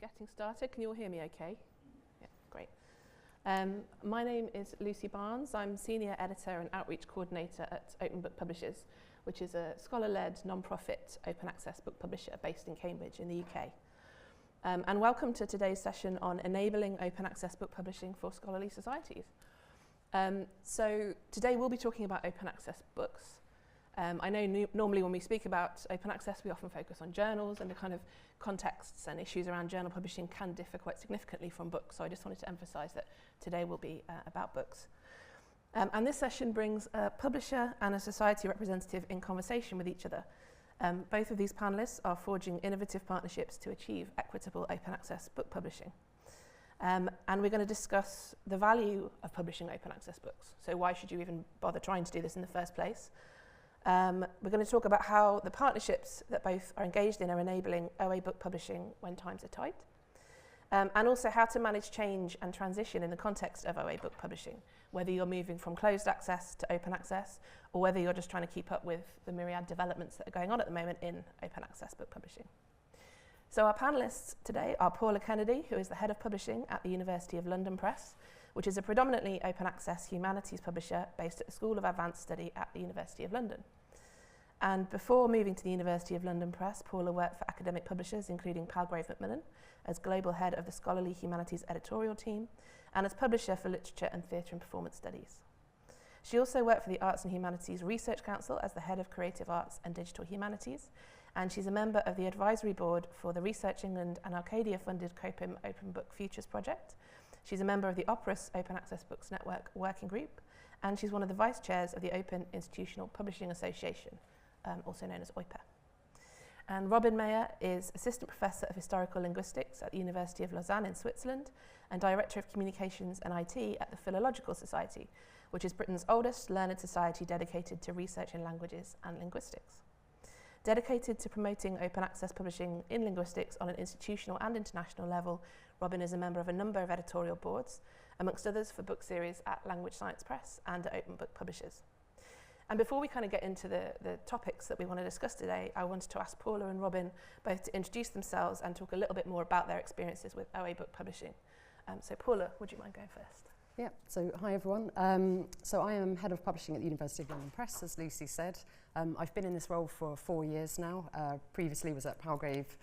getting started. Can you all hear me okay? Yeah, great. My name is Lucy Barnes. I'm Senior Editor and Outreach Coordinator at Open Book Publishers, which is a scholar-led, non-profit open access book publisher based in Cambridge in the UK. And welcome to today's session on enabling open access book publishing for scholarly societies. So today we'll be talking about open access books. I know normally when we speak about open access, we often focus on journals, and the kind of contexts and issues around journal publishing can differ quite significantly from books. So I just wanted to emphasize that today will be about books. And this session brings a publisher and a society representative in conversation with each other. Both of these panelists are forging innovative partnerships to achieve equitable open access book publishing. And we're going to discuss the value of publishing open access books. So why should you even bother trying to do this in the first place? We're going to talk about how the partnerships that both are engaged in are enabling OA book publishing when times are tight, and also how to manage change and transition in the context of OA book publishing, whether you're moving from closed access to open access, or whether you're just trying to keep up with the myriad developments that are going on at the moment in open access book publishing. So our panellists today are Paula Kennedy, who is the Head of Publishing at the University of London Press, which is a predominantly open access humanities publisher based at the School of Advanced Study at the University of London. And before moving to the University of London Press, Paula worked for academic publishers including Palgrave Macmillan as Global Head of the Scholarly Humanities Editorial Team and as Publisher for Literature and Theatre and Performance Studies. She also worked for the Arts and Humanities Research Council as the Head of Creative Arts and Digital Humanities, and she's a member of the Advisory Board for the Research England and Arcadia-funded COPIM Open Book Futures Project. She's a member of the Operas Open Access Books Network Working Group, and she's one of the Vice Chairs of the Open Institutional Publishing Association, also known as OIPA. And Robin Mayer is Assistant Professor of Historical Linguistics at the University of Lausanne in Switzerland and Director of Communications and IT at the Philological Society, which is Britain's oldest learned society dedicated to research in languages and linguistics. Dedicated to promoting open access publishing in linguistics on an institutional and international level, Robin is a member of a number of editorial boards, amongst others for book series at Language Science Press and at Open Book Publishers. And before we kind of get into the topics that we want to discuss today, I wanted to ask Paula and Robin both to introduce themselves and talk a little bit more about their experiences with OA book publishing. So Paula, would you mind going first? Yeah, so hi everyone. So I am Head of Publishing at the University of London Press, as Lucy said. I've been in this role for 4 years now. Previously was at Palgrave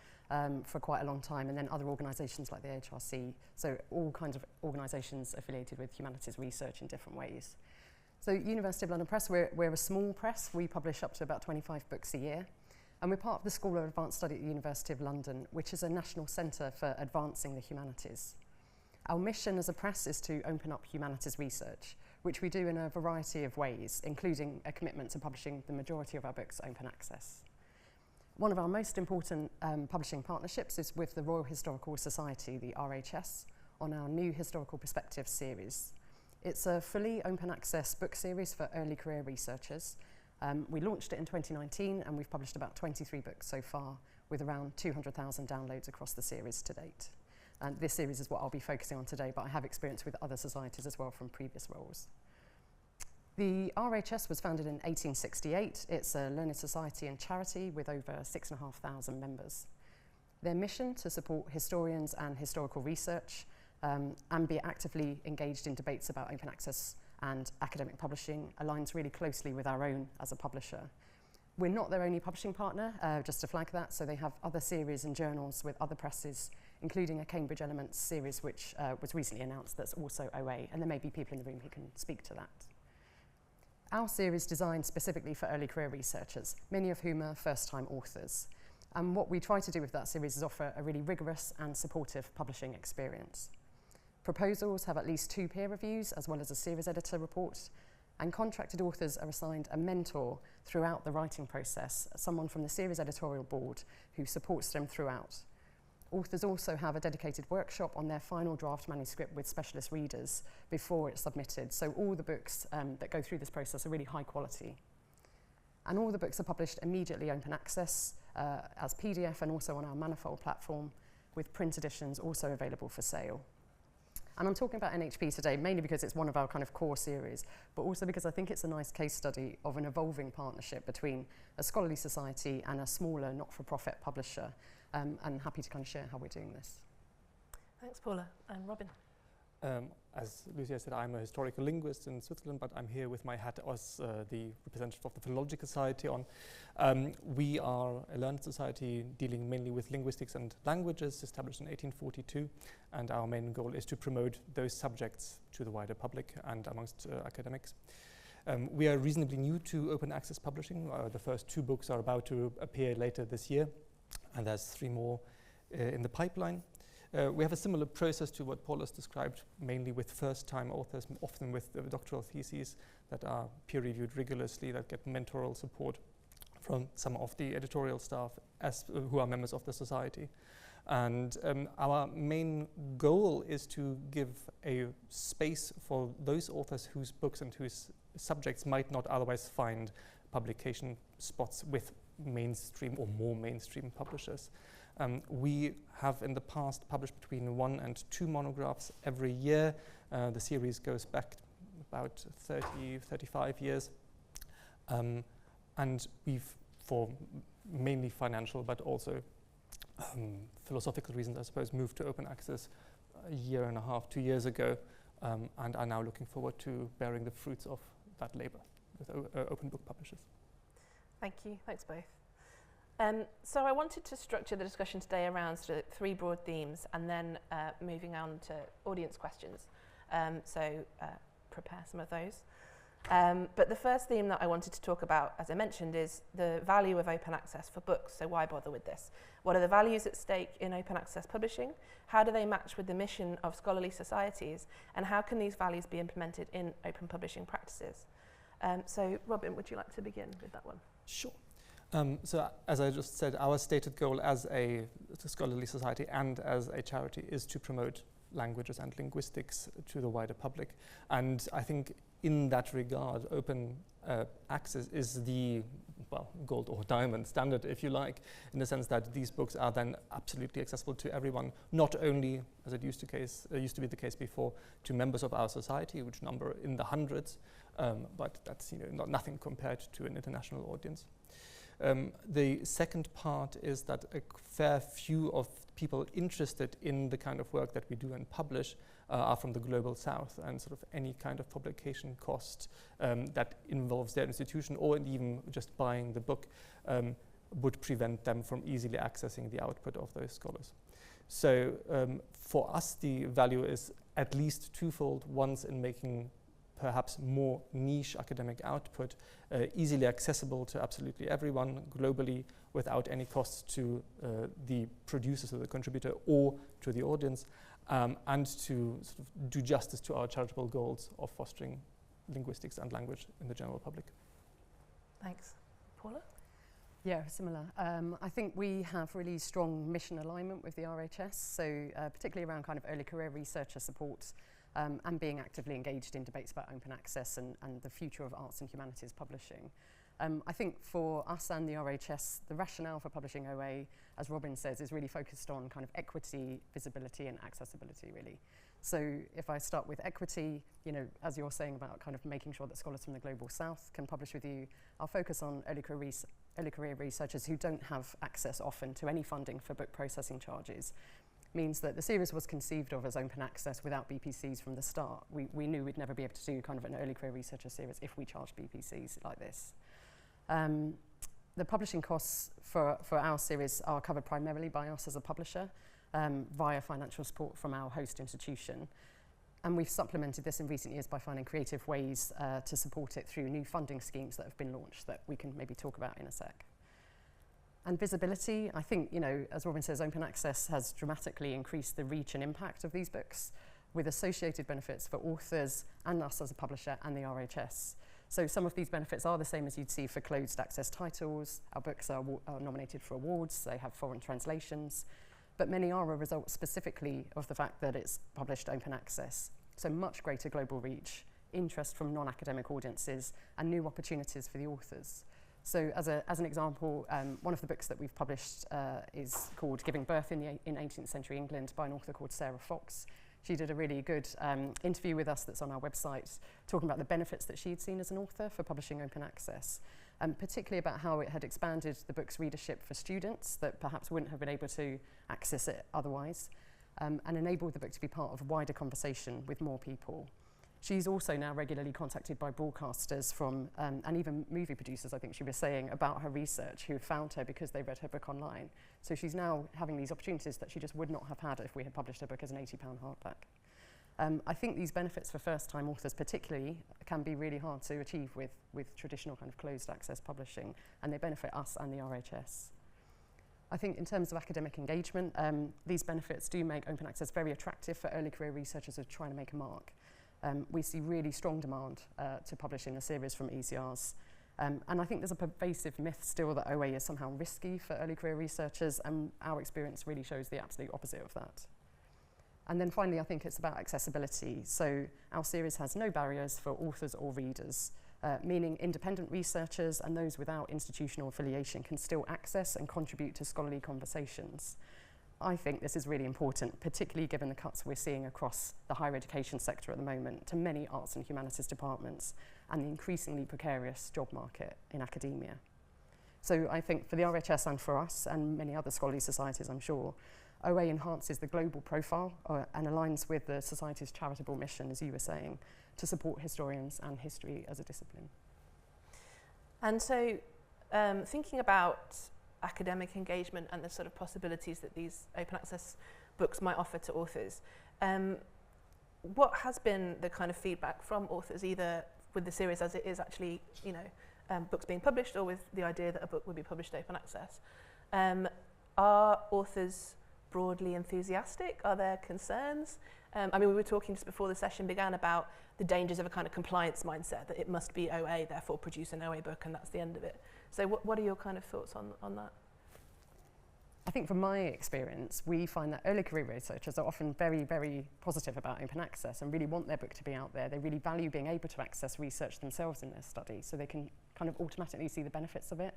for quite a long time, and then other organisations like the HRC, so all kinds of organisations affiliated with humanities research in different ways. So University of London Press, we're a small press. We publish up to about 25 books a year, and we're part of the School of Advanced Study at the University of London, which is a national centre for advancing the humanities. Our mission as a press is to open up humanities research, which we do in a variety of ways, including a commitment to publishing the majority of our books open access. One of our most important publishing partnerships is with the Royal Historical Society, the RHS, on our new Historical Perspectives series. It's a fully open access book series for early career researchers. We launched it in 2019 and we've published about 23 books so far, with around 200,000 downloads across the series to date. And this series is what I'll be focusing on today, but I have experience with other societies as well from previous roles. The RHS was founded in 1868. It's a learned society and charity with over 6,500 members. Their mission to support historians and historical research and be actively engaged in debates about open access and academic publishing aligns really closely with our own as a publisher. We're not their only publishing partner, just to flag that, so they have other series and journals with other presses, including a Cambridge Elements series which was recently announced that's also OA, and there may be people in the room who can speak to that. Our series is designed specifically for early career researchers, many of whom are first-time authors. And what we try to do with that series is offer a really rigorous and supportive publishing experience. Proposals have at least 2 peer reviews, as well as a series editor report, and contracted authors are assigned a mentor throughout the writing process, someone from the series editorial board who supports them throughout. Authors also have a dedicated workshop on their final draft manuscript with specialist readers before it's submitted, so all the books that go through this process are really high quality. And all the books are published immediately open access as PDF and also on our Manifold platform, with print editions also available for sale. And I'm talking about NHP today mainly because it's one of our kind of core series, but also because I think it's a nice case study of an evolving partnership between a scholarly society and a smaller not-for-profit publisher, and happy to kind of share how we're doing this. Thanks, Paula. And Robin. As Lucia said, I'm a historical linguist in Switzerland, but I'm here with my hat as the representative of the Philological Society on. We are a learned society dealing mainly with linguistics and languages, established in 1842, and our main goal is to promote those subjects to the wider public and amongst academics. We are reasonably new to open access publishing. The first 2 books are about to appear later this year, and there's 3 more in the pipeline. We have a similar process to what Paul has described, mainly with first-time authors, often with doctoral theses that are peer-reviewed rigorously, that get mentoral support from some of the editorial staff who are members of the society. And our main goal is to give a space for those authors whose books and whose subjects might not otherwise find publication spots with mainstream or more mainstream publishers. We have in the past published between 1 and 2 monographs every year. The series goes back about 35 years. And we've, for mainly financial but also philosophical reasons, I suppose, moved to open access a year and a half, 2 years ago, and are now looking forward to bearing the fruits of that labor with open book publishers. Thank you. Thanks both. So I wanted to structure the discussion today around sort of 3 broad themes and then moving on to audience questions. So prepare some of those. But the first theme that I wanted to talk about, as I mentioned, is the value of open access for books. So why bother with this? What are the values at stake in open access publishing? How do they match with the mission of scholarly societies? And how can these values be implemented in open publishing practices? So Robin, would you like to begin with that one? Sure. So as I just said, our stated goal as a scholarly society and as a charity is to promote languages and linguistics to the wider public. And I think in that regard, open access is the, well, gold or diamond standard, if you like, in the sense that these books are then absolutely accessible to everyone, not only, as it used to be the case before, to members of our society, which number in the hundreds, but that's nothing compared to an international audience. The second part is that a fair few of people interested in the kind of work that we do and publish are from the global south, and sort of any kind of publication cost that involves their institution or even just buying the book would prevent them from easily accessing the output of those scholars. So for us, the value is at least twofold. Once in making perhaps more niche academic output easily accessible to absolutely everyone globally without any costs to the producers or the contributor or to the audience, and to sort of do justice to our charitable goals of fostering linguistics and language in the general public. Thanks. Paula? Yeah, similar. I think we have really strong mission alignment with the RHS, so particularly around kind of early career researcher support, and being actively engaged in debates about open access and the future of arts and humanities publishing. I think for us and the RHS, the rationale for publishing OA, as Robin says, is really focused on kind of equity, visibility and accessibility, really. So if I start with equity, as you're saying about kind of making sure that scholars from the global south can publish with you, I'll focus on early career researchers who don't have access often to any funding for book processing charges. Means that the series was conceived of as open access without BPCs from the start. We knew we'd never be able to do kind of an early career researcher series if we charged BPCs like this. The publishing costs for our series are covered primarily by us as a publisher via financial support from our host institution. And we've supplemented this in recent years by finding creative ways to support it through new funding schemes that have been launched that we can maybe talk about in a sec. And visibility, I think, as Robin says, open access has dramatically increased the reach and impact of these books with associated benefits for authors and us as a publisher and the RHS. So some of these benefits are the same as you'd see for closed access titles. Our books are nominated for awards, they have foreign translations, but many are a result specifically of the fact that it's published open access. So much greater global reach, interest from non-academic audiences, and new opportunities for the authors. So as an example, one of the books that we've published is called Giving Birth in 18th Century England by an author called Sarah Fox. She did a really good interview with us that's on our website, talking about the benefits that she'd seen as an author for publishing open access, and particularly about how it had expanded the book's readership for students that perhaps wouldn't have been able to access it otherwise, and enable the book to be part of a wider conversation with more people. She's also now regularly contacted by broadcasters from, and even movie producers, I think she was saying, about her research, who found her because they read her book online. So she's now having these opportunities that she just would not have had if we had published her book as an £80 hardback. I think these benefits for first-time authors particularly can be really hard to achieve with traditional kind of closed access publishing, and they benefit us and the RHS. I think in terms of academic engagement, these benefits do make open access very attractive for early career researchers who are trying to make a mark. We see really strong demand to publishing a series from ECRs. And I think there's a pervasive myth still that OA is somehow risky for early career researchers, and our experience really shows the absolute opposite of that. And then finally, I think it's about accessibility. So our series has no barriers for authors or readers, meaning independent researchers and those without institutional affiliation can still access and contribute to scholarly conversations. I think this is really important, particularly given the cuts we're seeing across the higher education sector at the moment to many arts and humanities departments and the increasingly precarious job market in academia. So I think for the RHS and for us and many other scholarly societies, I'm sure, OA enhances the global profile and aligns with the Society's charitable mission, as you were saying, to support historians and history as a discipline. And so thinking about academic engagement and the sort of possibilities that these open access books might offer to authors, what has been the kind of feedback from authors, either with the series as it is actually, you know, books being published, or with the idea that a book would be published open access? Are authors broadly enthusiastic? Are there concerns? I mean, we were talking just before the session began about the dangers of a kind of compliance mindset, that it must be OA, therefore produce an OA book, and that's the end of it. So what are your kind of thoughts on that? I think from my experience, we find that early career researchers are often very, very positive about open access and really want their book to be out there. They really value being able to access research themselves in their study, so they can kind of automatically see the benefits of it.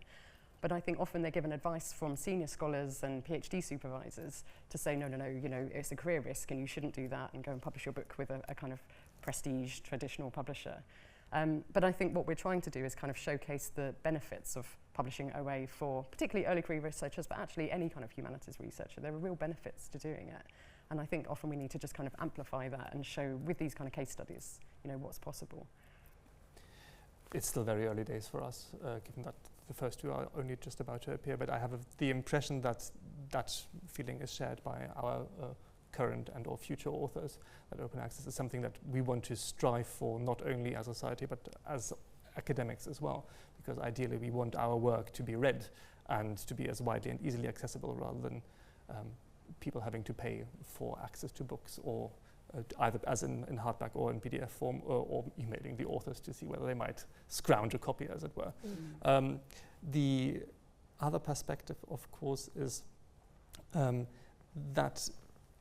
But I think often they're given advice from senior scholars and PhD supervisors to say, no, you know, it's a career risk and you shouldn't do that and go and publish your book with a kind of prestige traditional publisher. But I think what we're trying to do is kind of showcase the benefits of publishing OA for particularly early career researchers, but actually any kind of humanities researcher. There are real benefits to doing it. And I think often we need to just kind of amplify that and show with these kind of case studies, you know, what's possible. It's still very early days for us, given that the first two are only just about to appear, but I have the impression that that feeling is shared by our current and or future authors, that open access is something that we want to strive for, not only as a society, but as academics as well, because ideally we want our work to be read and to be as widely and easily accessible, rather than people having to pay for access to books, or either as in hardback or in PDF form, or emailing the authors to see whether they might scrounge a copy, as it were. Mm. The other perspective, of course, is that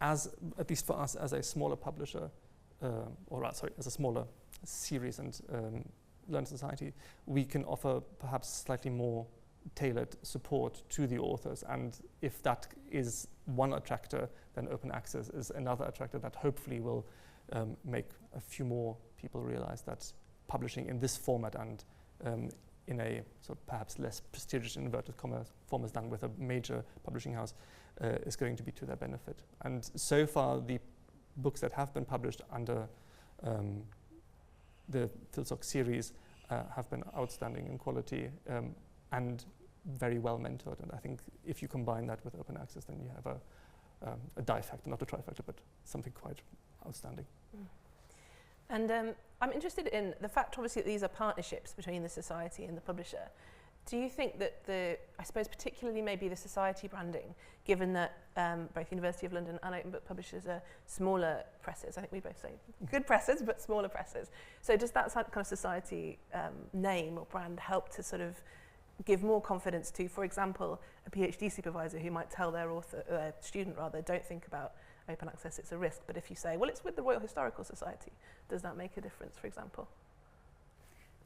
at least for us as a smaller publisher, as a smaller series and learned society, we can offer perhaps slightly more tailored support to the authors, and if that is one attractor, then open access is another attractor that hopefully will make a few more people realize that publishing in this format and in a sort of perhaps less prestigious inverted commas form as done with a major publishing house is going to be to their benefit. And so far the books that have been published under the Philsoc series have been outstanding in quality and very well mentored, and I think if you combine that with open access, then you have a die-factor, not a trifactor, but something quite outstanding. Mm. And I'm interested in the fact, obviously, that these are partnerships between the society and the publisher. Do you think that I suppose particularly maybe the society branding, given that both University of London and Open Book Publishers are smaller presses, I think we both say good presses, but smaller presses. So does that kind of society name or brand help to sort of give more confidence to, for example, a PhD supervisor who might tell their student rather, don't think about open access, it's a risk. But if you say, well, it's with the Royal Historical Society, does that make a difference, for example?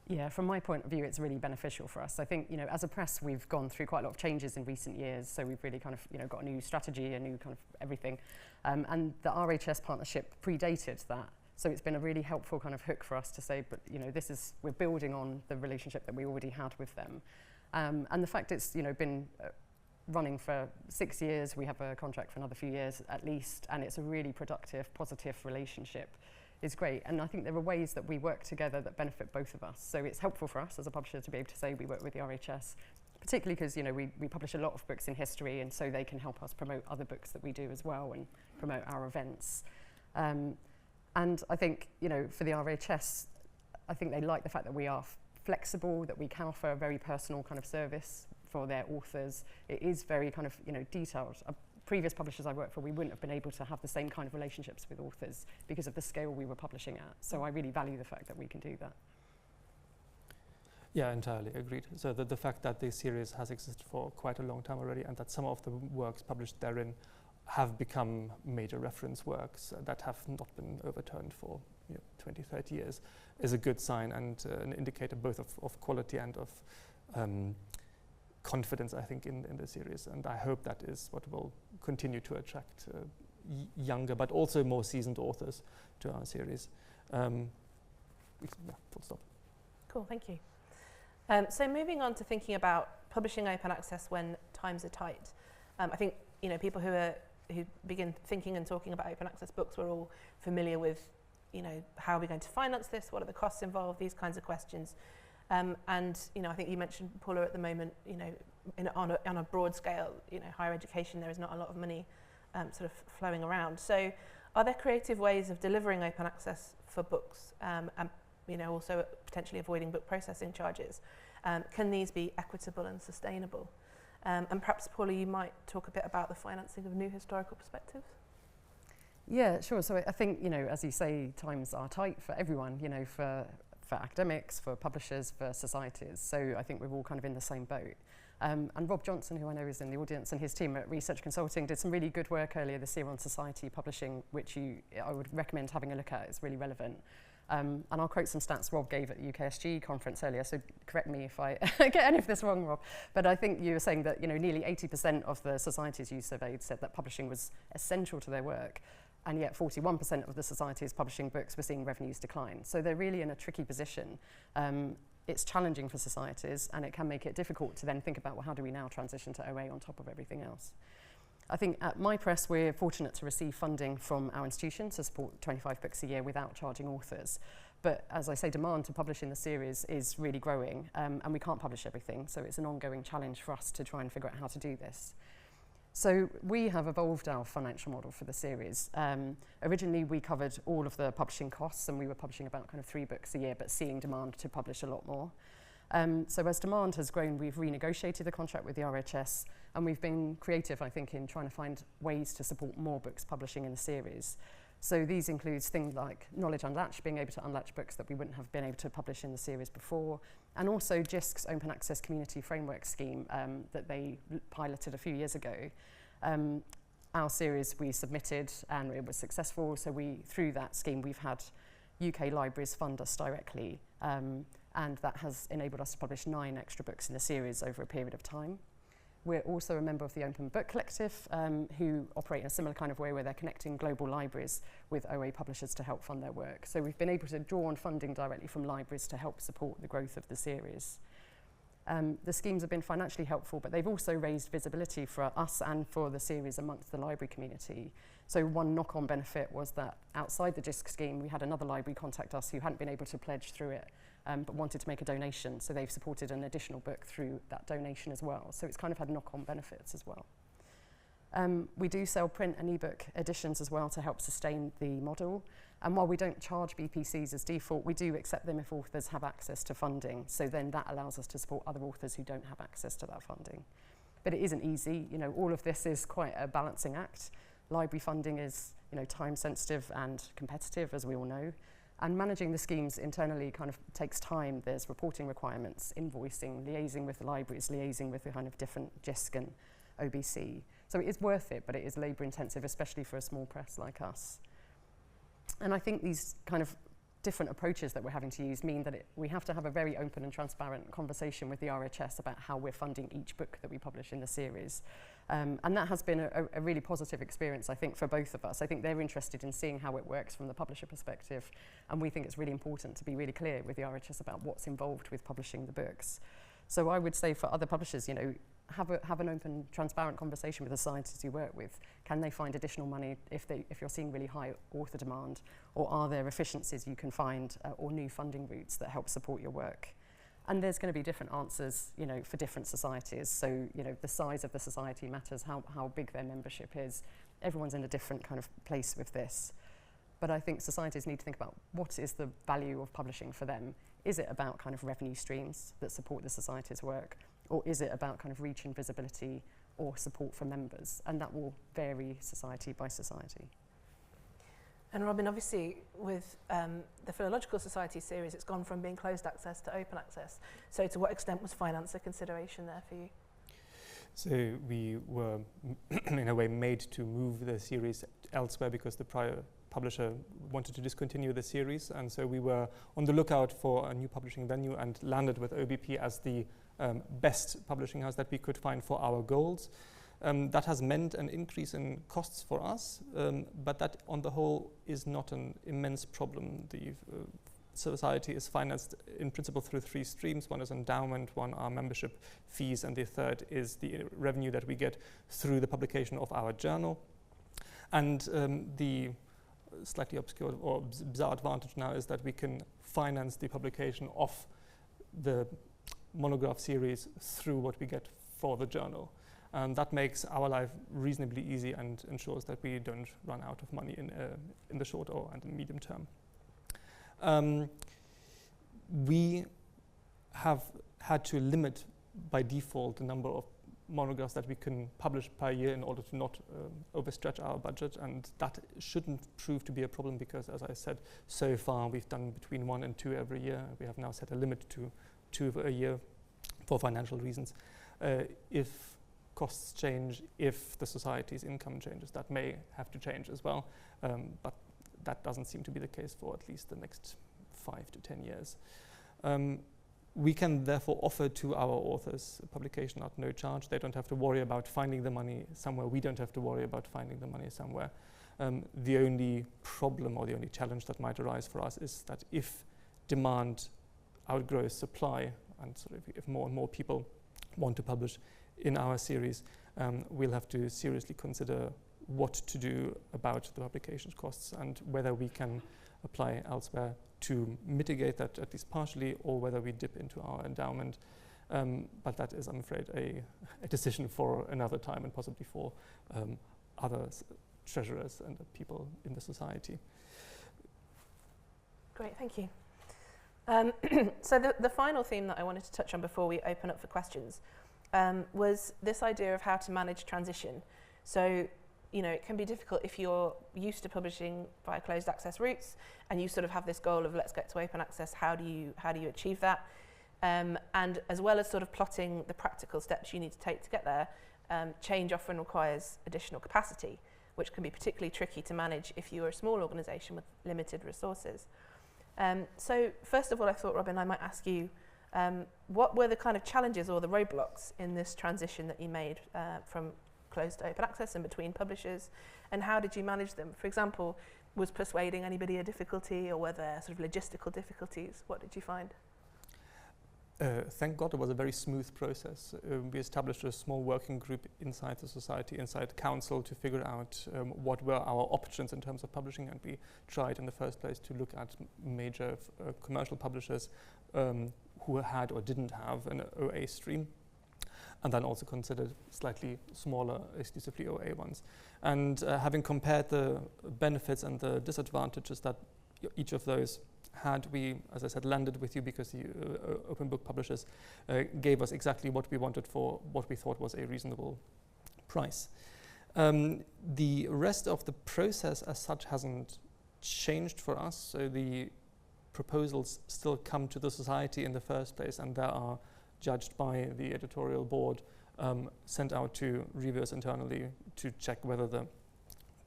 Yeah, from my point of view, it's really beneficial for us. I think, you know, as a press, we've gone through quite a lot of changes in recent years. So we've really kind of, you know, got a new strategy, a new kind of everything. And the RHS partnership predated that. So it's been a really helpful kind of hook for us to say, but, you know, we're building on the relationship that we already had with them. And the fact it's, you know, been running for 6 years. We have a contract for another few years at least, and it's a really productive, positive relationship. It's great, and I think there are ways that we work together that benefit both of us. So it's helpful for us as a publisher to be able to say we work with the RHS, particularly because, you know, we publish a lot of books in history, and so they can help us promote other books that we do as well and promote our events. And I think, you know, for the RHS, I think they like the fact that we are flexible, that we can offer a very personal kind of service for their authors. It is very kind of, you know, detailed. Previous publishers I worked for, we wouldn't have been able to have the same kind of relationships with authors because of the scale we were publishing at. So I really value the fact that we can do that. Yeah, entirely agreed. So the fact that the series has existed for quite a long time already, and that some of the works published therein have become major reference works that have not been overturned for 20, 30 years, is a good sign and an indicator both of quality and of confidence, I think, in the series. And I hope that is what will continue to attract younger but also more seasoned authors to our series. Full stop. Cool, thank you. So moving on to thinking about publishing open access when times are tight. I think, you know, people who begin thinking and talking about open access books, we're all familiar with, you know, how are we going to finance this? What are the costs involved? These kinds of questions. And, you know, I think you mentioned, Paula, at the moment, you know, on a broad scale, you know, higher education, there is not a lot of money sort of flowing around. So are there creative ways of delivering open access for books and, you know, also potentially avoiding book processing charges? Can these be equitable and sustainable? And perhaps, Paula, you might talk a bit about the financing of new historical perspectives. Yeah, sure. So I think, you know, as you say, times are tight for everyone, you know, for academics, for publishers, for societies. So I think we're all kind of in the same boat. And Rob Johnson, who I know is in the audience, and his team at Research Consulting did some really good work earlier this year on society publishing, which I would recommend having a look at. It's really relevant. And I'll quote some stats Rob gave at the UKSG conference earlier, so correct me if I get any of this wrong, Rob. But I think you were saying that, you know, nearly 80% of the societies you surveyed said that publishing was essential to their work, and yet 41% of the societies publishing books were seeing revenues decline. So they're really in a tricky position. It's challenging for societies, and it can make it difficult to then think about, well, how do we now transition to OA on top of everything else? I think at My Press, we're fortunate to receive funding from our institution to support 25 books a year without charging authors. But as I say, demand to publish in the series is really growing, and we can't publish everything. So it's an ongoing challenge for us to try and figure out how to do this. So we have evolved our financial model for the series. Originally, we covered all of the publishing costs, and we were publishing about kind of 3 books a year, but seeing demand to publish a lot more. So as demand has grown, we've renegotiated the contract with the RHS, and we've been creative, I think, in trying to find ways to support more books publishing in the series. So these include things like Knowledge Unlatched, being able to unlatch books that we wouldn't have been able to publish in the series before, and also JISC's Open Access Community Framework Scheme that they piloted a few years ago. Our series we submitted and it was successful, so through that scheme we've had UK libraries fund us directly, and that has enabled us to publish 9 extra books in the series over a period of time. We're also a member of the Open Book Collective, who operate in a similar kind of way where they're connecting global libraries with OA publishers to help fund their work. So we've been able to draw on funding directly from libraries to help support the growth of the series. The schemes have been financially helpful, but they've also raised visibility for us and for the series amongst the library community. So one knock-on benefit was that outside the JISC scheme, we had another library contact us who hadn't been able to pledge through it, but wanted to make a donation. So they've supported an additional book through that donation as well. So it's kind of had knock-on benefits as well. We do sell print and ebook editions as well to help sustain the model. And while we don't charge BPCs as default, we do accept them if authors have access to funding. So then that allows us to support other authors who don't have access to that funding. But it isn't easy. You know, all of this is quite a balancing act. Library funding is, you know, time sensitive and competitive, as we all know. And managing the schemes internally kind of takes time. There's reporting requirements, invoicing, liaising with the libraries, liaising with the kind of different JISC and OBC. So it is worth it, but it is labour intensive, especially for a small press like us. And I think these kind of different approaches that we're having to use mean that we have to have a very open and transparent conversation with the RHS about how we're funding each book that we publish in the series. And that has been a really positive experience, I think, for both of us. I think they're interested in seeing how it works from the publisher perspective, and we think it's really important to be really clear with the RHS about what's involved with publishing the books. So I would say for other publishers, you know, have an open, transparent conversation with the scientists you work with. Can they find additional money if you're seeing really high author demand, or are there efficiencies you can find or new funding routes that help support your work? And there's going to be different answers, you know, for different societies. So, you know, the size of the society matters, how big their membership is. Everyone's in a different kind of place with this. But I think societies need to think about what is the value of publishing for them. Is it about kind of revenue streams that support the society's work? Or is it about kind of reach and visibility or support for members? And that will vary society by society. And Robin, obviously with the Philological Society series, it's gone from being closed access to open access. So to what extent was finance a consideration there for you? So we were in a way made to move the series elsewhere because the prior publisher wanted to discontinue the series, and so we were on the lookout for a new publishing venue and landed with OBP as the best publishing house that we could find for our goals. That has meant an increase in costs for us, but that on the whole is not an immense problem. The society is financed in principle through 3 streams. One is endowment, one are membership fees, and the third is the revenue that we get through the publication of our journal. And the slightly obscure or bizarre advantage now is that we can finance the publication of the monograph series through what we get for the journal. That makes our life reasonably easy and ensures that we don't run out of money in the short or and the medium term. We have had to limit by default the number of monographs that we can publish per year in order to not overstretch our budget, and that shouldn't prove to be a problem because, as I said, so far we've done between 1 and 2 every year. We have now set a limit to 2 a year for financial reasons. If costs change, if the society's income changes, that may have to change as well, but that doesn't seem to be the case for at least the next 5 to 10 years. We can therefore offer to our authors a publication at no charge. They don't have to worry about finding the money somewhere. We don't have to worry about finding the money somewhere. The only problem or the only challenge that might arise for us is that if demand outgrows supply, and sort of if more and more people want to publish in our series, we'll have to seriously consider what to do about the publication costs and whether we can apply elsewhere to mitigate that at least partially, or whether we dip into our endowment. But that is, I'm afraid, a decision for another time and possibly for other treasurers and people in the society. Great, thank you. So the final theme that I wanted to touch on before we open up for questions was this idea of how to manage transition. So, you know, it can be difficult if you're used to publishing via closed access routes and you sort of have this goal of let's get to open access. How do you achieve that? And as well as sort of plotting the practical steps you need to take to get there, change often requires additional capacity, which can be particularly tricky to manage if you're a small organisation with limited resources. So first of all, I thought, Robin, I might ask you, what were the kind of challenges or the roadblocks in this transition that you made from closed to open access and between publishers, and how did you manage them? For example, was persuading anybody a difficulty, or were there sort of logistical difficulties? What did you find? Thank God it was a very smooth process. We established a small working group inside the society, inside council, to figure out what were our options in terms of publishing, and we tried in the first place to look at major commercial publishers who had or didn't have an OA stream, and then also considered slightly smaller, exclusively OA ones. And having compared the benefits and the disadvantages that each of those had, we, as I said, landed with you because the open book publishers gave us exactly what we wanted for what we thought was a reasonable price. The rest of the process as such hasn't changed for us, so the proposals still come to the society in the first place, and they are judged by the editorial board, sent out to reviewers internally to check whether the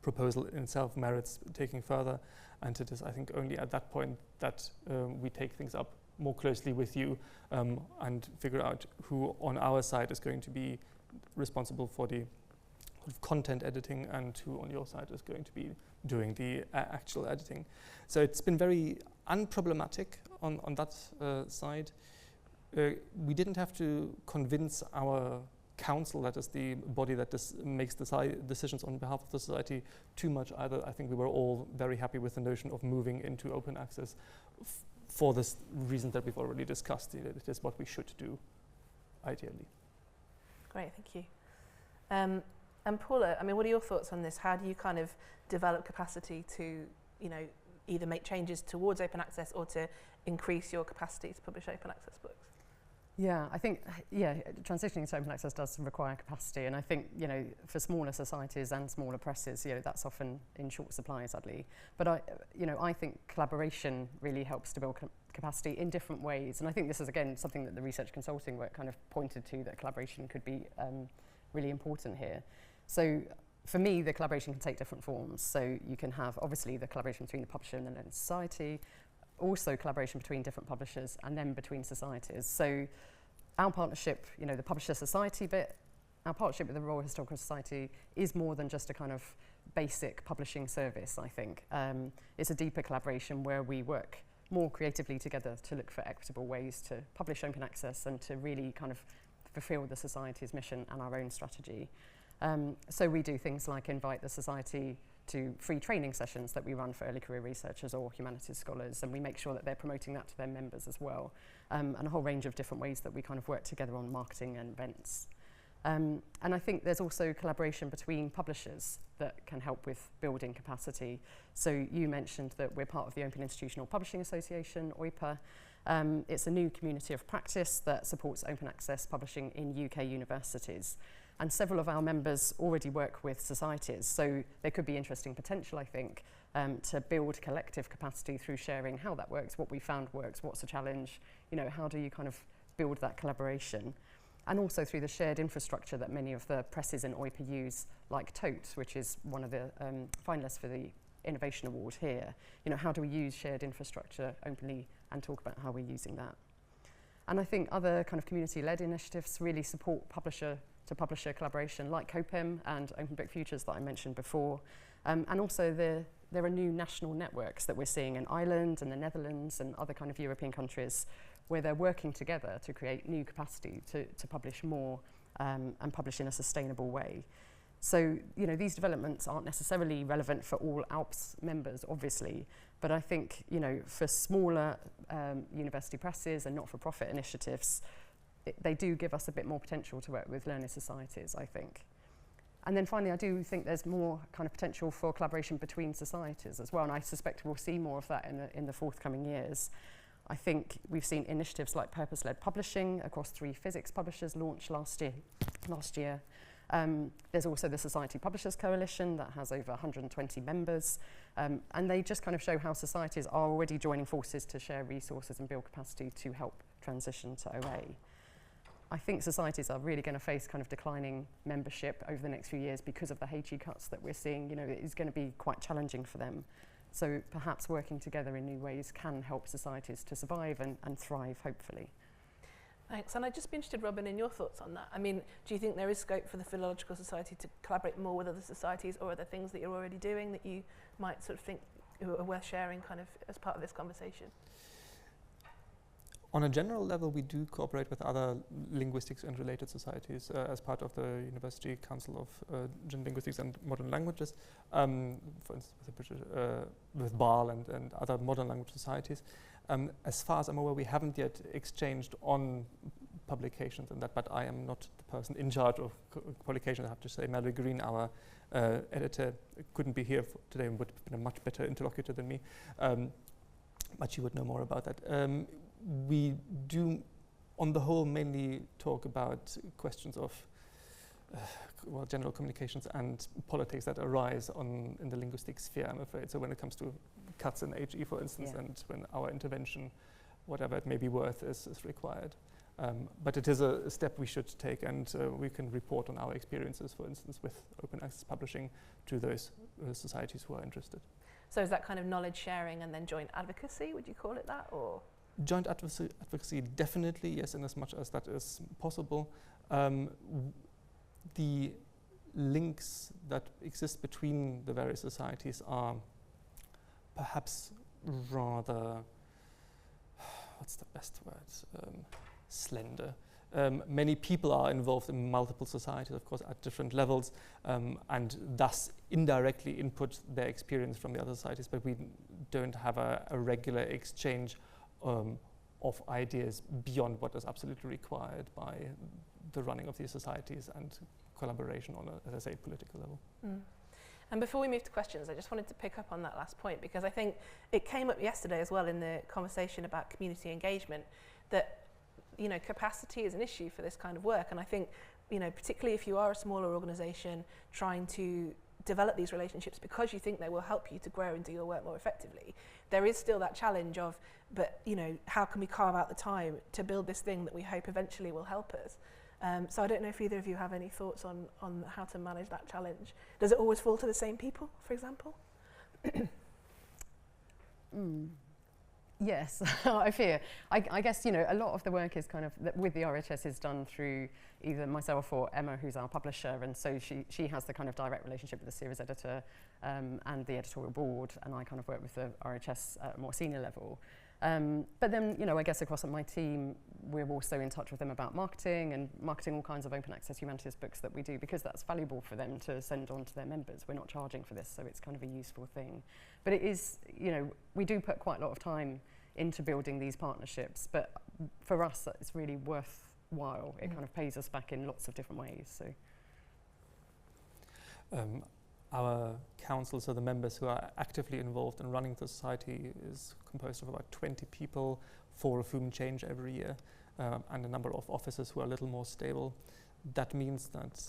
proposal in itself merits taking further. And it is, I think, only at that point that we take things up more closely with you and figure out who on our side is going to be responsible for the sort of content editing and who on your side is going to be doing the actual editing. So it's been very unproblematic on that side. We didn't have to convince our council, that is the body that makes decisions on behalf of the society, too much either. I think we were all very happy with the notion of moving into open access for this reason that we've already discussed. It is what we should do, ideally. Great, thank you. And Paula, I mean, what are your thoughts on this? How do you kind of develop capacity to, either make changes towards open access or to increase your capacity to publish open access books? Yeah, I think, transitioning to open access does require capacity, and I think, for smaller societies and smaller presses, that's often in short supply, sadly. But I think collaboration really helps to build capacity in different ways, and I think this is, again, something that the research consulting work kind of pointed to, that collaboration could be really important here. So for me, the collaboration can take different forms. So you can have, obviously, the collaboration between the publisher and the learning society, also collaboration between different publishers, and then between societies. So our partnership, the publisher society bit, our partnership with the Royal Historical Society is more than just a kind of basic publishing service, I think. It's a deeper collaboration where we work more creatively together to look for equitable ways to publish open access and to really kind of fulfill the society's mission and our own strategy. So we do things like invite the society to free training sessions that we run for early career researchers or humanities scholars, and we make sure that they're promoting that to their members as well, and a whole range of different ways that we kind of work together on marketing and events. And I think there's also collaboration between publishers that can help with building capacity. So you mentioned that we're part of the Open Institutional Publishing Association, OIPA. It's a new community of practice that supports open access publishing in UK universities. And several of our members already work with societies, so there could be interesting potential, I think, to build collective capacity through sharing how that works, what we found works, what's a challenge, how do you kind of build that collaboration. And also through the shared infrastructure that many of the presses in OIPA use, like TOTE, which is one of the finalists for the Innovation Award here. How do we use shared infrastructure openly and talk about how we're using that? And I think other kind of community-led initiatives really support publisher-to-publisher collaboration, like COPEM and Open Book Futures that I mentioned before. And also there are new national networks that we're seeing in Ireland and the Netherlands and other kind of European countries where they're working together to create new capacity to publish more and publish in a sustainable way. So, these developments aren't necessarily relevant for all ALPS members, obviously, but I think, for smaller university presses and not-for-profit initiatives, they do give us a bit more potential to work with learning societies, I think. And then finally, I do think there's more kind of potential for collaboration between societies as well, and I suspect we'll see more of that in the forthcoming years. I think we've seen initiatives like purpose-led publishing across 3 physics publishers launched last year. There's also the Society Publishers Coalition that has over 120 members, and they just kind of show how societies are already joining forces to share resources and build capacity to help transition to OA. I think societies are really going to face kind of declining membership over the next few years because of the HE cuts that we're seeing. It is going to be quite challenging for them. So perhaps working together in new ways can help societies to survive and thrive, hopefully. Thanks. And I'd just be interested, Robin, in your thoughts on that. I mean, do you think there is scope for the Philological Society to collaborate more with other societies, or are there things that you're already doing that you might sort of think are worth sharing kind of as part of this conversation? On a general level, we do cooperate with other linguistics and related societies as part of the University Council of Gender Linguistics and Modern Languages, for instance with BAL and other modern language societies. As far as I'm aware, we haven't yet exchanged on publications and that, but I am not the person in charge of publications, I have to say. Melody Green, our editor, couldn't be here today and would have been a much better interlocutor than me, but she would know more about that. We do, on the whole, mainly talk about questions of general communications and politics that arise in the linguistic sphere, I'm afraid. So when it comes to cuts in HE, for instance, and when our intervention, whatever it may be worth, is required. But it is a step we should take, and we can report on our experiences, for instance, with open access publishing to those societies who are interested. So is that kind of knowledge sharing and then joint advocacy, would you call it that, or? Joint advocacy, definitely, yes, in as much as that is possible. The links that exist between the various societies are perhaps rather, what's the best word, slender. Many people are involved in multiple societies, of course, at different levels, and thus indirectly input their experience from the other societies, but we don't have a regular exchange of ideas beyond what is absolutely required by the running of these societies and collaboration on a, as I say, political level. Mm. And before we move to questions, I just wanted to pick up on that last point, because I think it came up yesterday as well in the conversation about community engagement, that, you know, capacity is an issue for this kind of work. And I think, you know, particularly if you are a smaller organisation trying to develop these relationships because you think they will help you to grow and do your work more effectively, there is still that challenge of, but, you know, how can we carve out the time to build this thing that we hope eventually will help us? So I don't know if either of you have any thoughts on how to manage that challenge. Does it always fall to the same people, for example? Yes, I fear. I guess, you know, a lot of the work is kind of, with the RHS, is done through either myself or Emma, who's our publisher, and so she has the kind of direct relationship with the series editor and the editorial board, and I kind of work with the RHS at a more senior level. But then, you know, I guess across my team, we're also in touch with them about marketing all kinds of open access humanities books that we do, because that's valuable for them to send on to their members. We're not charging for this, so it's kind of a useful thing. But it is, you know, we do put quite a lot of time into building these partnerships, but for us, it's really worthwhile. It kind of pays us back in lots of different ways. So. Our council, so the members who are actively involved in running the society, is composed of about 20 people, 4 of whom change every year, and a number of officers who are a little more stable. That means that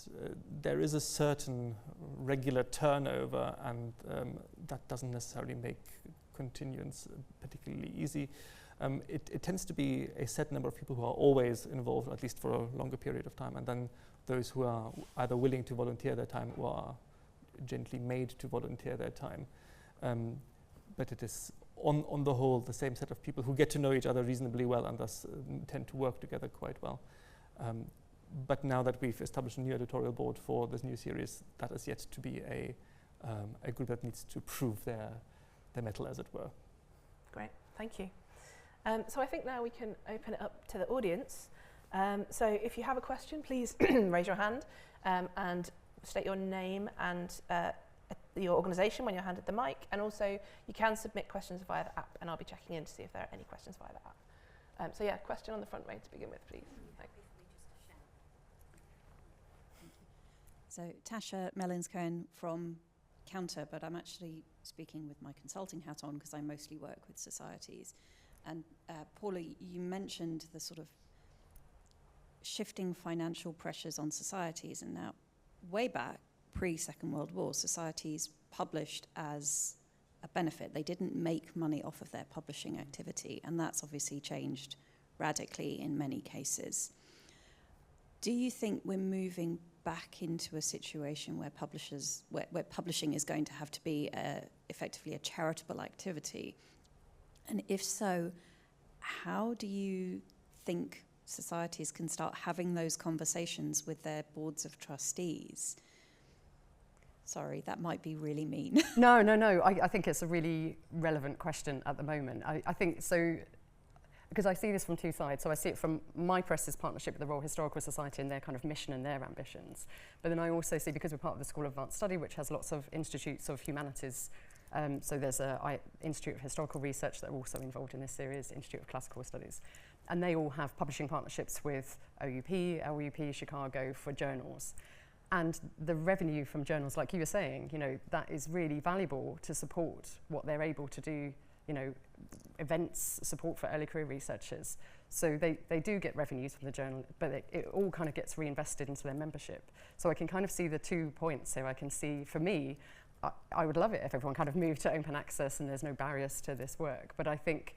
there is a certain regular turnover, and that doesn't necessarily make continuance particularly easy. It tends to be a set number of people who are always involved, at least for a longer period of time, and then those who are either willing to volunteer their time or are gently made to volunteer their time. But it is, on the whole, the same set of people who get to know each other reasonably well and thus tend to work together quite well. But now that we've established a new editorial board for this new series, that is yet to be a group that needs to prove their mettle, as it were. Great, thank you. So I think now we can open it up to the audience. So if you have a question, please raise your hand and state your name and your organisation when you're handed the mic, and also you can submit questions via the app, and I'll be checking in to see if there are any questions via the app. So yeah, question on the front row to begin with, please. Thanks. So Tasha Mellins-Cohen from Counter, but I'm actually speaking with my consulting hat on because I mostly work with societies. And Paula, you mentioned the sort of shifting financial pressures on societies, and now way back, pre-Second World War, societies published as a benefit. They didn't make money off of their publishing activity, and that's obviously changed radically in many cases. Do you think we're moving back into a situation where where publishing is going to have to be effectively a charitable activity? And if so, how do you think societies can start having those conversations with their boards of trustees? Sorry, that might be really mean. No. I think it's a really relevant question at the moment. I think so, because I see this from two sides. So I see it from my press's partnership with the Royal Historical Society and their kind of mission and their ambitions. But then I also see, because we're part of the School of Advanced Study, which has lots of institutes of humanities. So there's an Institute of Historical Research that are also involved in this series, Institute of Classical Studies. And they all have publishing partnerships with OUP, LUP, Chicago for journals. And the revenue from journals, like you were saying, you know, that is really valuable to support what they're able to do, you know, events, support for early career researchers. So they do get revenues from the journal, but it all kind of gets reinvested into their membership. So I can kind of see the 2 points here. I can see, for me, I would love it if everyone kind of moved to open access and there's no barriers to this work. But I think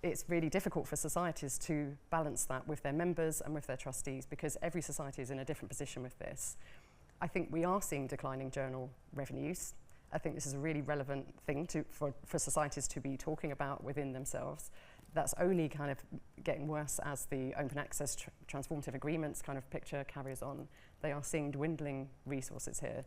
it's really difficult for societies to balance that with their members and with their trustees, because every society is in a different position with this. I think we are seeing declining journal revenues. I think this is a really relevant thing for societies to be talking about within themselves. That's only kind of getting worse as the open access transformative agreements kind of picture carries on. They are seeing dwindling resources here.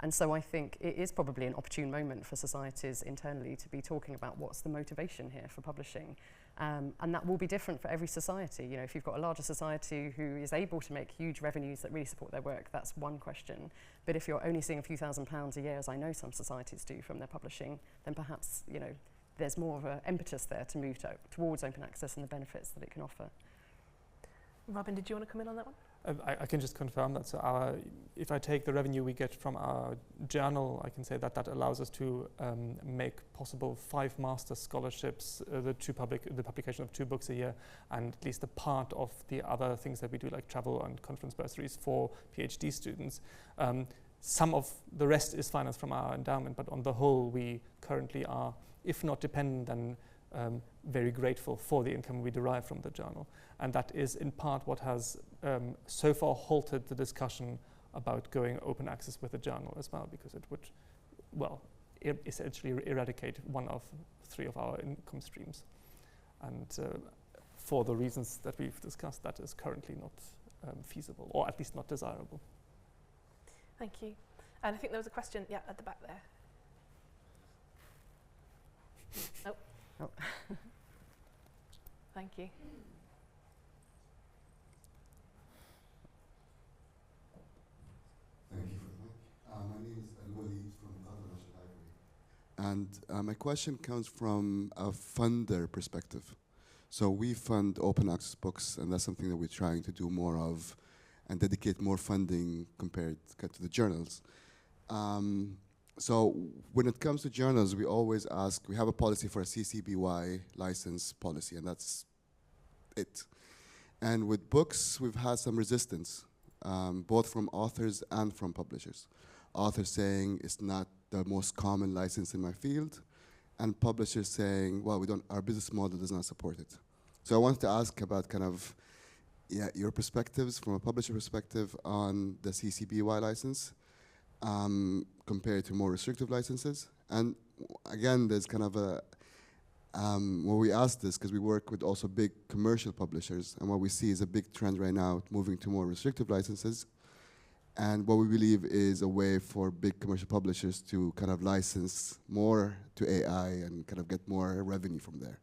And so I think it is probably an opportune moment for societies internally to be talking about what's the motivation here for publishing. And that will be different for every society. You know, if you've got a larger society who is able to make huge revenues that really support their work, that's one question. But if you're only seeing a few £1,000s a year, as I know some societies do from their publishing, then perhaps, you know, there's more of an impetus there to move towards open access and the benefits that it can offer. Robin, did you want to come in on that one? I can just confirm that. So if I take the revenue we get from our journal, I can say that that allows us to make possible 5 master scholarships, the publication of 2 books a year, and at least a part of the other things that we do, like travel and conference bursaries for PhD students. Some of the rest is financed from our endowment, but on the whole, we currently are, if not dependent, then very grateful for the income we derive from the journal. And that is in part what has so far halted the discussion about going open access with the journal as well, because it would, well, essentially eradicate one of 3 of our income streams. And for the reasons that we've discussed, that is currently not feasible, or at least not desirable. Thank you. And I think there was a question, yeah, at the back there. Oh. Thank you. Thank you for the mic. My name is Al-Walid from Qatar National Library. And my question comes from a funder perspective. So we fund open access books, and that's something that we're trying to do more of and dedicate more funding compared to the journals. So when it comes to journals, we always ask, we have a policy for a CC-BY license policy, and that's it. And with books, we've had some resistance, both from authors and from publishers. Authors saying it's not the most common license in my field, and publishers saying, well, our business model does not support it. So I wanted to ask about kind of, your perspectives from a publisher perspective on the CC-BY license, compared to more restrictive licenses. And again, there's kind of a, well, we asked this because we work with also big commercial publishers, and what we see is a big trend right now moving to more restrictive licenses. And what we believe is a way for big commercial publishers to kind of license more to AI and kind of get more revenue from there.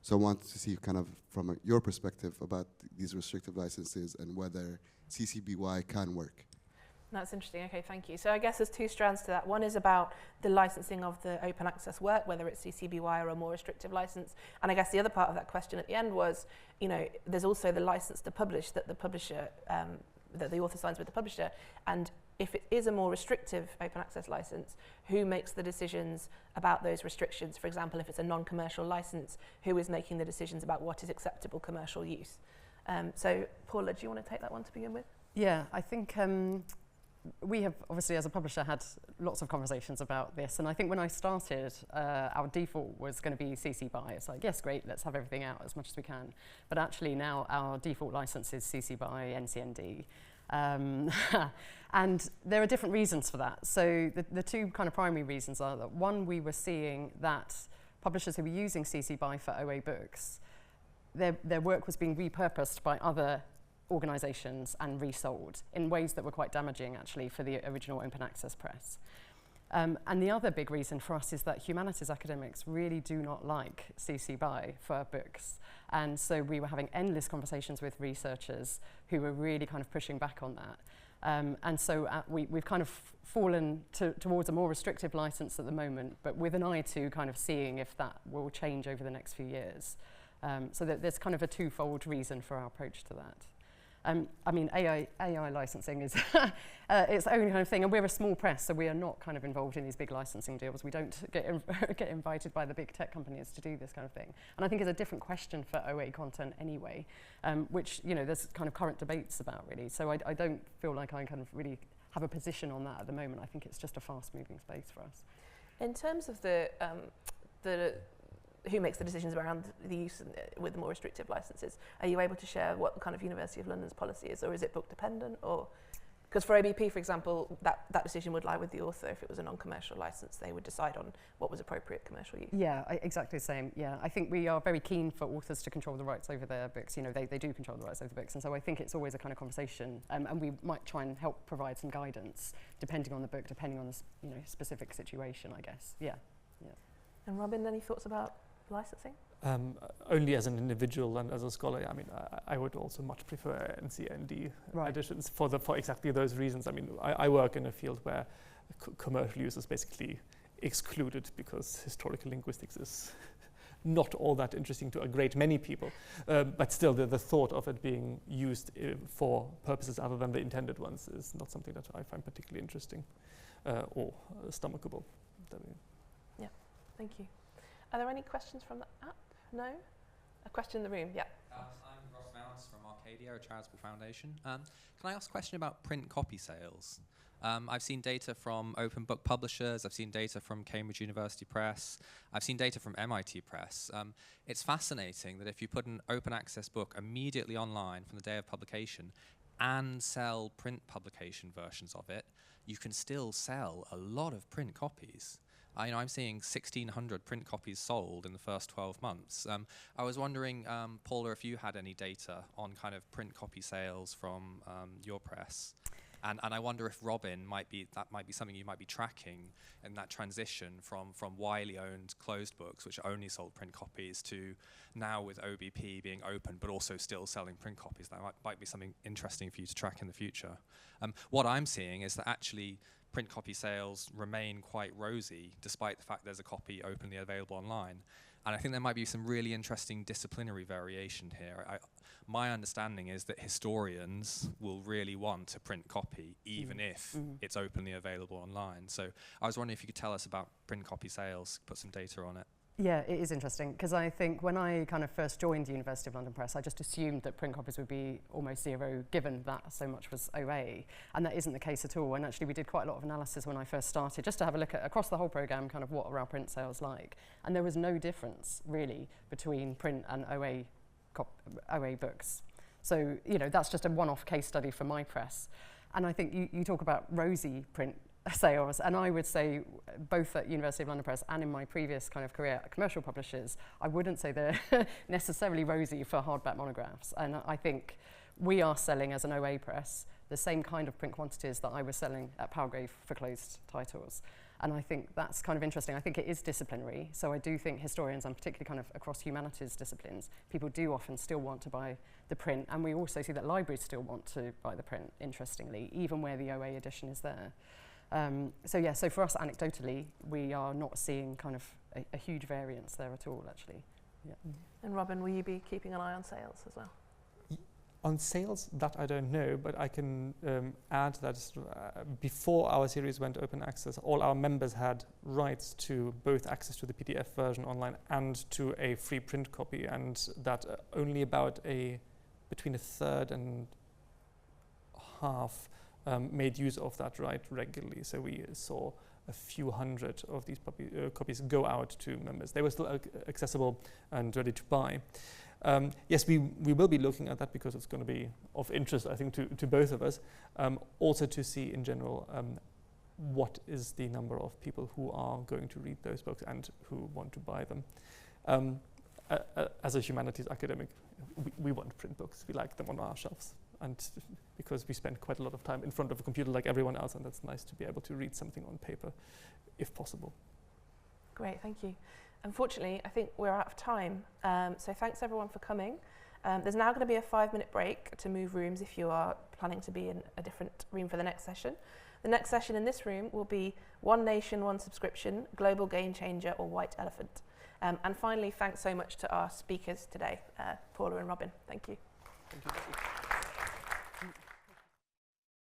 So I want to see kind of from your perspective about these restrictive licenses and whether CC-BY can work. That's interesting. Okay, thank you. So I guess there's 2 strands to that. One is about the licensing of the open access work, whether it's CC-BY or a more restrictive license. And I guess the other part of that question at the end was, you know, there's also the license to publish that the publisher, that the author signs with the publisher. And if it is a more restrictive open access license, who makes the decisions about those restrictions? For example, if it's a non-commercial license, who is making the decisions about what is acceptable commercial use? So Paula, do you want to take that one to begin with? Yeah, I think we have obviously as a publisher had lots of conversations about this, and I think when I started our default was going to be CC-BY. It's like, yes, great, let's have everything out as much as we can, but actually now our default license is CC-BY NCND. And there are different reasons for that. So the 2 kind of primary reasons are that, one, we were seeing that publishers who were using CC-BY for OA books, their work was being repurposed by other organisations and resold in ways that were quite damaging actually for the original open access press. And the other big reason for us is that humanities academics really do not like CC-BY for books. And so we were having endless conversations with researchers who were really kind of pushing back on that. And so we've kind of fallen towards a more restrictive license at the moment, but with an eye to kind of seeing if that will change over the next few years. So there's kind of a 2-fold reason for our approach to that. I mean, AI licensing is its own kind of thing, and we're a small press, so we are not kind of involved in these big licensing deals. We don't get invited by the big tech companies to do this kind of thing. And I think it's a different question for OA content anyway, which, you know, there's kind of current debates about really. So I don't feel like I kind of really have a position on that at the moment. I think it's just a fast-moving space for us. In terms of the who makes the decisions around the use with the more restrictive licenses, are you able to share what kind of University of London's policy is, or is it book dependent, or? Because for OBP, for example, that decision would lie with the author. If it was a non-commercial license, they would decide on what was appropriate commercial use. Yeah, exactly the same. Yeah, I think we are very keen for authors to control the rights over their books. You know, they do control the rights over the books, and so I think it's always a kind of conversation, and we might try and help provide some guidance depending on the book, depending on the specific situation, I guess. Yeah. And Robin, any thoughts about licensing? Only as an individual and as a scholar, I mean, I would also much prefer NCND editions for exactly those reasons. I mean, I work in a field where commercial use is basically excluded because historical linguistics is not all that interesting to a great many people. But still, the thought of it being used for purposes other than the intended ones is not something that I find particularly interesting or stomachable. Yeah, thank you. Are there any questions from the app? No? A question in the room, yeah. I'm Ross Mounts from Arcadia, a charitable foundation. Can I ask a question about print copy sales? I've seen data from open book publishers, I've seen data from Cambridge University Press, I've seen data from MIT Press. It's fascinating that if you put an open access book immediately online from the day of publication and sell print publication versions of it, you can still sell a lot of print copies. I'm seeing 1,600 print copies sold in the first 12 months. I was wondering, Paula, if you had any data on kind of print copy sales from your press. And I wonder if Robin that might be something you might be tracking in that transition from widely owned closed books, which only sold print copies, to now with OBP being open but also still selling print copies. That might be something interesting for you to track in the future. What I'm seeing is that actually print copy sales remain quite rosy despite the fact there's a copy openly available online. And I think there might be some really interesting disciplinary variation here. My understanding is that historians will really want a print copy even if it's openly available online. So I was wondering if you could tell us about print copy sales, put some data on it. Yeah, it is interesting, because I think when I kind of first joined the University of London Press, I just assumed that print copies would be almost zero, given that so much was OA, and that isn't the case at all. And actually we did quite a lot of analysis when I first started, just to have a look at, across the whole programme, kind of what are our print sales like. And there was no difference, really, between print and OA books. So, that's just a one-off case study for my press. And I think you talk about rosy print sales, and I would say both at University of London Press and in my previous kind of career at commercial publishers, I wouldn't say they're necessarily rosy for hardback monographs. And I think we are selling as an OA press the same kind of print quantities that I was selling at Palgrave for closed titles. And I think that's kind of interesting. I think it is disciplinary. So I do think historians, and particularly kind of across humanities disciplines, people do often still want to buy the print. And we also see that libraries still want to buy the print, interestingly, even where the OA edition is there. So for us, anecdotally, we are not seeing kind of a huge variance there at all, actually. Yeah. And Robin, will you be keeping an eye on sales as well? On sales, that I don't know, but I can add that before our series went open access, all our members had rights to both access to the PDF version online and to a free print copy, and that only about between a third and half made use of that right regularly. So we saw a few hundred of these copies go out to members. They were still accessible and ready to buy. Yes, we will be looking at that because it's going to be of interest, I think, to both of us. Also to see in general what is the number of people who are going to read those books and who want to buy them. As a humanities academic, we want print books. We like them on our shelves. And because we spend quite a lot of time in front of a computer like everyone else, and that's nice to be able to read something on paper, if possible. Great, thank you. Unfortunately, I think we're out of time, so thanks everyone for coming. There's now going to be a 5-minute break to move rooms if you are planning to be in a different room for the next session. The next session in this room will be One Nation, One Subscription, Global Game Changer or White Elephant. And finally, thanks so much to our speakers today, Paula and Robin. Thank you. Thank you.